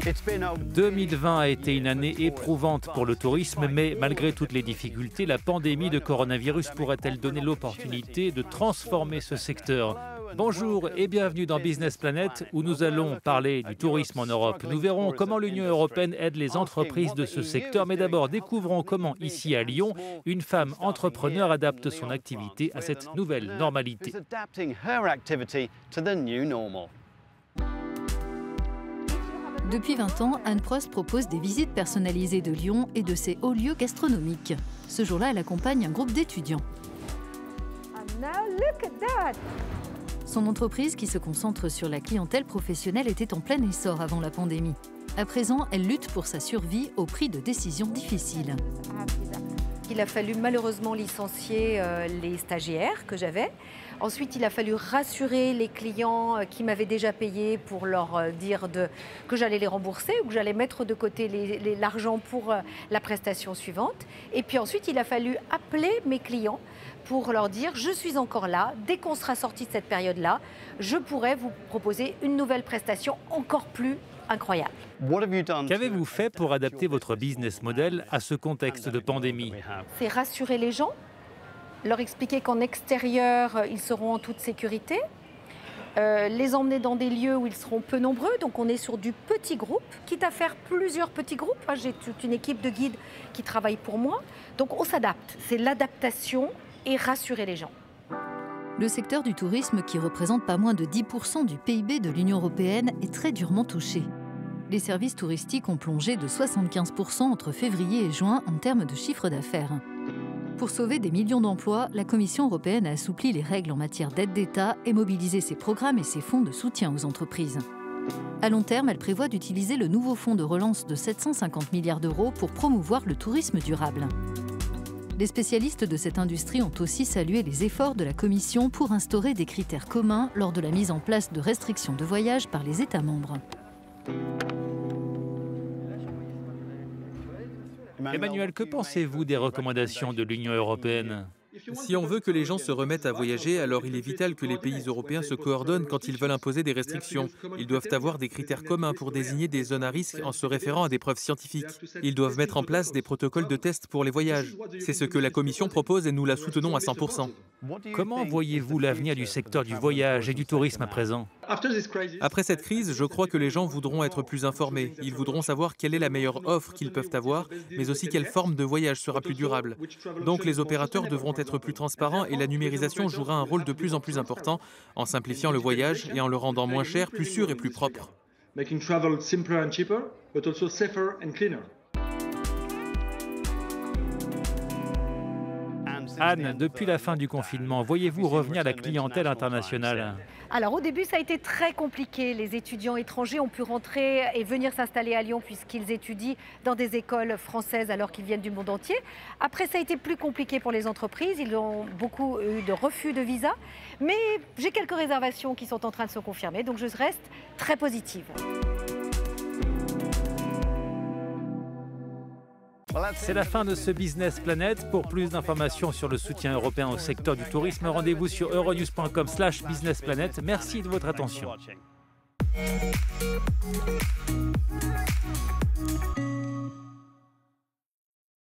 2020 a été une année éprouvante pour le tourisme, mais malgré toutes les difficultés, la pandémie de coronavirus pourrait-elle donner l'opportunité de transformer ce secteur ? Bonjour et bienvenue dans Business Planet, où nous allons parler du tourisme en Europe. Nous verrons comment l'Union européenne aide les entreprises de ce secteur, mais d'abord découvrons comment, ici à Lyon, une femme entrepreneur adapte son activité à cette nouvelle normalité. Depuis 20 ans, Anne Prost propose des visites personnalisées de Lyon et de ses hauts lieux gastronomiques. Ce jour-là, elle accompagne un groupe d'étudiants. Son entreprise, qui se concentre sur la clientèle professionnelle, était en plein essor avant la pandémie. À présent, elle lutte pour sa survie au prix de décisions difficiles. Il a fallu malheureusement licencier les stagiaires que j'avais. Ensuite, il a fallu rassurer les clients qui m'avaient déjà payé pour leur dire que j'allais les rembourser ou que j'allais mettre de côté l'argent pour la prestation suivante. Et puis ensuite, il a fallu appeler mes clients pour leur dire « je suis encore là, dès qu'on sera sorti de cette période-là, je pourrai vous proposer une nouvelle prestation encore plus incroyable ». Qu'avez-vous fait pour adapter votre business model à ce contexte de pandémie ? C'est rassurer les gens, leur expliquer qu'en extérieur, ils seront en toute sécurité, les emmener dans des lieux où ils seront peu nombreux, donc on est sur du petit groupe, quitte à faire plusieurs petits groupes. J'ai toute une équipe de guides qui travaille pour moi, donc on s'adapte. C'est l'adaptation et rassurer les gens. Le secteur du tourisme, qui représente pas moins de 10% du PIB de l'Union européenne, est très durement touché. Les services touristiques ont plongé de 75% entre février et juin en termes de chiffre d'affaires. Pour sauver des millions d'emplois, la Commission européenne a assoupli les règles en matière d'aide d'État et mobilisé ses programmes et ses fonds de soutien aux entreprises. À long terme, elle prévoit d'utiliser le nouveau fonds de relance de 750 milliards d'euros pour promouvoir le tourisme durable. Les spécialistes de cette industrie ont aussi salué les efforts de la Commission pour instaurer des critères communs lors de la mise en place de restrictions de voyage par les États membres. Emmanuel, que pensez-vous des recommandations de l'Union européenne ? Si on veut que les gens se remettent à voyager, alors il est vital que les pays européens se coordonnent quand ils veulent imposer des restrictions. Ils doivent avoir des critères communs pour désigner des zones à risque en se référant à des preuves scientifiques. Ils doivent mettre en place des protocoles de test pour les voyages. C'est ce que la Commission propose et nous la soutenons à 100%. Comment voyez-vous l'avenir du secteur du voyage et du tourisme à présent ? Après cette crise, je crois que les gens voudront être plus informés. Ils voudront savoir quelle est la meilleure offre qu'ils peuvent avoir, mais aussi quelle forme de voyage sera plus durable. Donc les opérateurs devront être plus transparents et la numérisation jouera un rôle de plus en plus important en simplifiant le voyage et en le rendant moins cher, plus sûr et plus propre. Anne, depuis la fin du confinement, voyez-vous revenir la clientèle internationale ? Alors au début, ça a été très compliqué. Les étudiants étrangers ont pu rentrer et venir s'installer à Lyon puisqu'ils étudient dans des écoles françaises alors qu'ils viennent du monde entier. Après, ça a été plus compliqué pour les entreprises. Ils ont beaucoup eu de refus de visa. Mais j'ai quelques réservations qui sont en train de se confirmer, donc je reste très positive. C'est la fin de ce Business Planet. Pour plus d'informations sur le soutien européen au secteur du tourisme, rendez-vous sur euronews.com/businessplanet. Merci de votre attention.